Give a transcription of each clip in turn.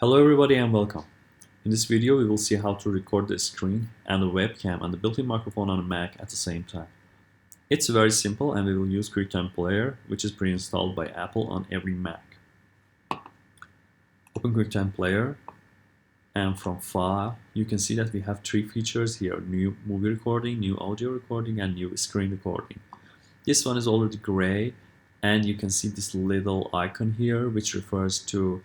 Hello everybody and welcome. In this video we will see how to record the screen and the webcam and the built-in microphone on a Mac at the same time. It's very simple and we will use QuickTime Player, which is pre-installed by Apple on every Mac. Open QuickTime Player and from File you can see that we have three features here: new movie recording, new audio recording and new screen recording. This one is already gray and you can see this little icon here which refers to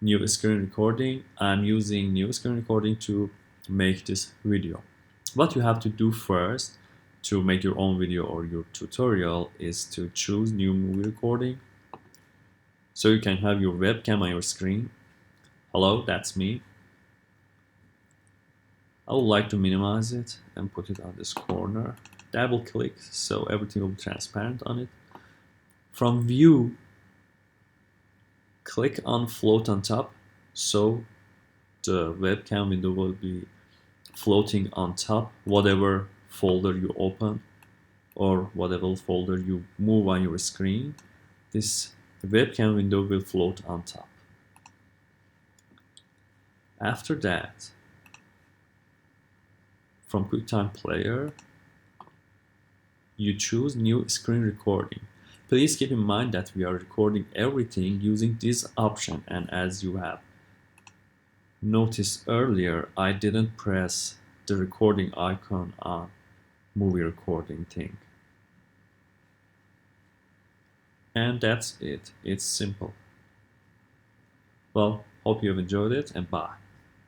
new screen recording. I'm using new screen recording to make this video. What you have to do first to make your own video or your tutorial is to choose new movie recording so you can have your webcam on your screen. Hello, that's me. I would like to minimize it and put it on this corner. Double click so everything will be transparent on it. From view, click on float on top so the webcam window will be floating on top whatever folder you open or whatever folder you move on your screen. This webcam window will float on top. After that, from QuickTime Player you choose new screen recording. Please keep in mind that we are recording everything using this option, and as you have noticed earlier, I didn't press the recording icon on movie recording thing. And that's it. It's simple. Well, hope you have enjoyed it and bye.